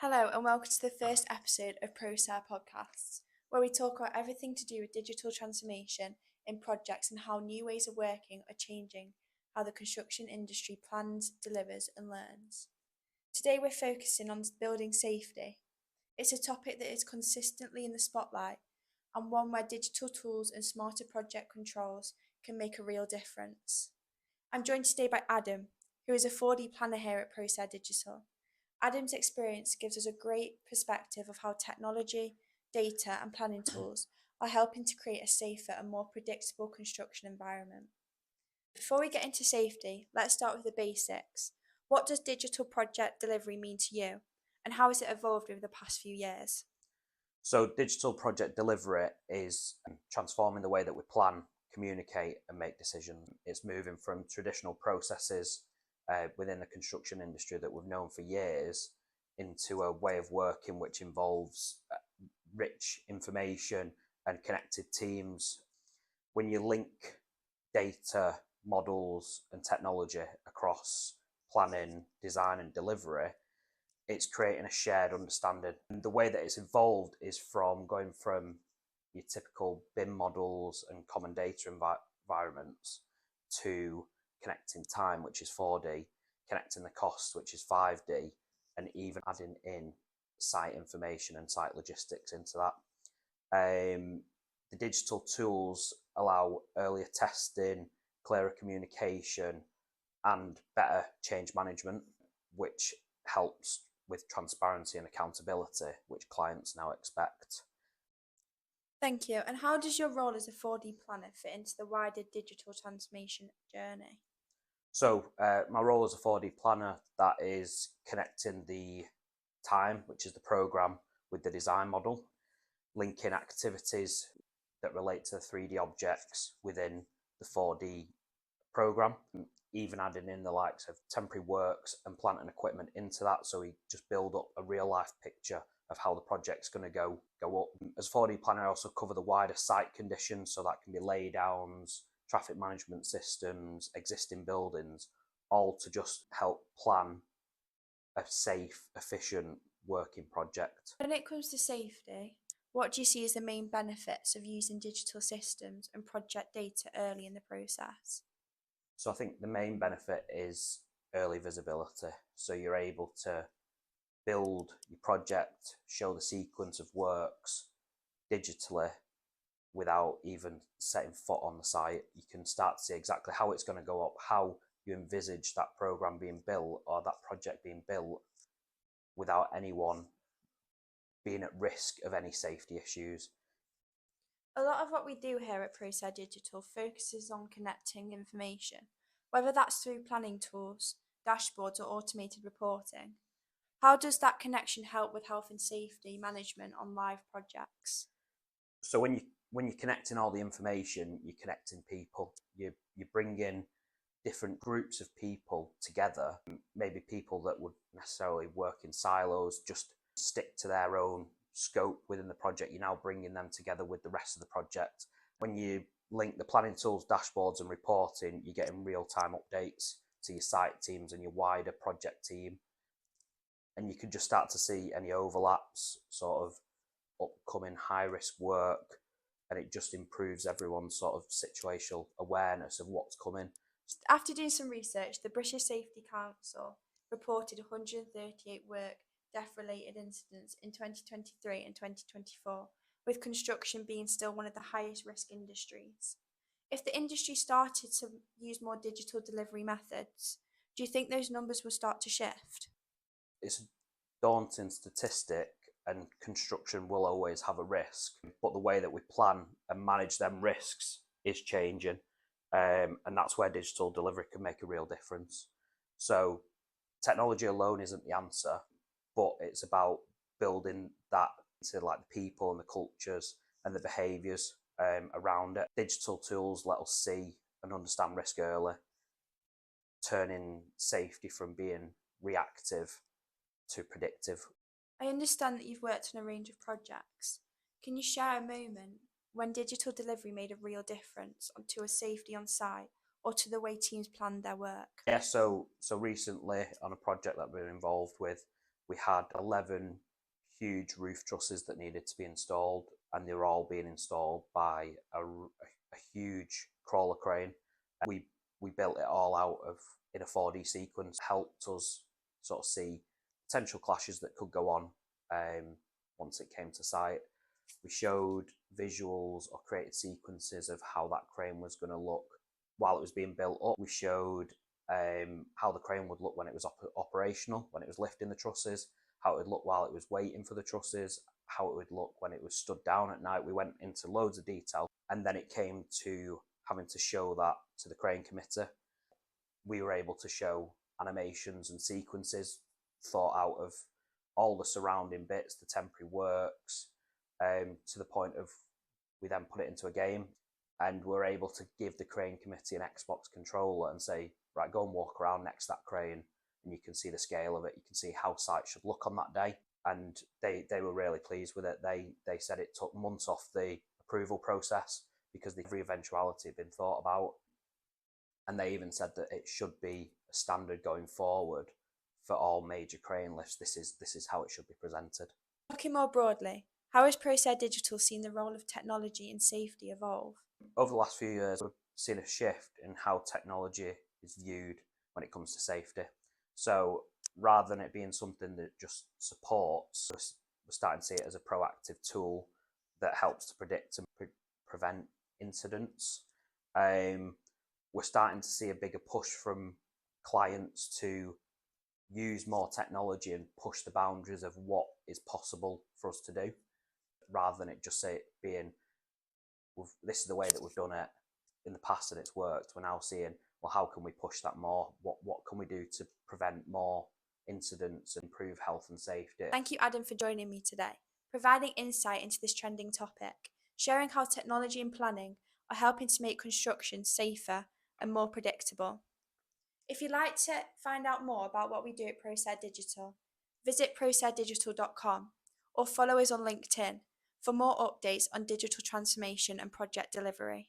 Hello, and welcome to the first episode of ProSAR Podcasts, where we talk about everything to do with digital transformation in projects and how new ways of working are changing how the construction industry plans, delivers, and learns. Today, we're focusing on building safety. It's a topic that is consistently in the spotlight and one where digital tools and smarter project controls can make a real difference. I'm joined today by Adam, who is a 4D planner here at ProSAR Digital. Adam's experience gives us a great perspective of how technology, data, and planning tools are helping to create a safer and more predictable construction environment. Before we get into safety, let's start with the basics. What does digital project delivery mean to you, and how has it evolved over the past few years? So digital project delivery is transforming the way that we plan, communicate and make decisions. It's moving from traditional processes within the construction industry that we've known for years into a way of working which involves rich information and connected teams. When you link data, models and technology across planning, design and delivery, it's creating a shared understanding. And the way that it's evolved is from going from your typical BIM models and common data environments to connecting time, which is 4D, connecting the cost, which is 5D, and even adding in site information and site logistics into that. The digital tools allow earlier testing, clearer communication, and better change management, which helps with transparency and accountability, which clients now expect. Thank you. And how does your role as a 4D planner fit into the wider digital transformation journey? So my role as a 4D planner, that is connecting the time, which is the program, with the design model, linking activities that relate to the 3D objects within the 4D program, even adding in the likes of temporary works and plant and equipment into that, so we just build up a real life picture of how the project's going to go up. As 4D planner, I also cover the wider site conditions, so that can be laydowns, traffic management systems, existing buildings, all to just help plan a safe, efficient working project. When it comes to safety, what do you see as the main benefits of using digital systems and project data early in the process? So I think the main benefit is early visibility. So you're able to build your project, show the sequence of works digitally without even setting foot on the site. You can start to see exactly how it's going to go up, how you envisage that program being built or that project being built without anyone being at risk of any safety issues. A lot of what we do here at ProSAR Digital focuses on connecting information, whether that's through planning tools, dashboards, or automated reporting. How does that connection help with health and safety management on live projects? So when you're connecting all the information, you're connecting people. You bring in different groups of people together, maybe people that would necessarily work in silos, just stick to their own scope within the project. You're now bringing them together with the rest of the project. When you link the planning tools, dashboards and reporting, you're getting real-time updates to your site teams and your wider project team. And you can just start to see any overlaps, sort of upcoming high-risk work, and it just improves everyone's sort of situational awareness of what's coming. After doing some research, the British Safety Council reported 138 work death-related incidents in 2023 and 2024, with construction being still one of the highest risk industries. If the industry started to use more digital delivery methods, do you think those numbers will start to shift? It's a daunting statistic, and construction will always have a risk, but the way that we plan and manage them risks is changing, and that's where digital delivery can make a real difference. So technology alone isn't the answer, but it's about building that into like the people and the cultures and the behaviours around it. Digital tools let us see and understand risk early, turning safety from being reactive to predictive. I understand that you've worked on a range of projects. Can you share a moment when digital delivery made a real difference to a safety on site or to the way teams planned their work? Yeah, so recently on a project that we're involved with, We had 11 huge roof trusses that needed to be installed, and they were all being installed by a huge crawler crane. We built it all out of in a 4D sequence, helped us sort of see potential clashes that could go on once it came to site. We showed visuals or created sequences of how that crane was going to look while it was being built up. We showed how the crane would look when it was operational, when it was lifting the trusses, how it would look while it was waiting for the trusses, how it would look when it was stood down at night. We went into loads of detail, and then it came to having to show that to the crane committee. We were able to show animations and sequences thought out of all the surrounding bits, the temporary works, to the point of we then put it into a game, and we're able to give the crane committee an Xbox controller and say, right, go and walk around next to that crane, and you can see the scale of it. You can see how site should look on that day, and they were really pleased with it. They said it took months off the approval process because every eventuality had been thought about, and they even said that it should be a standard going forward for all major crane lifts. This is how it should be presented. Looking more broadly, how has Procer Digital seen the role of technology in safety evolve? Over the last few years, we've seen a shift in how technology is viewed when it comes to safety. So rather than it being something that just supports, we're starting to see it as a proactive tool that helps to predict and prevent incidents. We're starting to see a bigger push from clients to use more technology and push the boundaries of what is possible for us to do, rather than it just being, this is the way that we've done it in the past and it's worked. We're now seeing, well, how can we push that more? What can we do to prevent more incidents and improve health and safety? Thank you, Adam, for joining me today, providing insight into this trending topic, sharing how technology and planning are helping to make construction safer and more predictable. If you'd like to find out more about what we do at Procer Digital, visit procerdigital.com or follow us on LinkedIn for more updates on digital transformation and project delivery.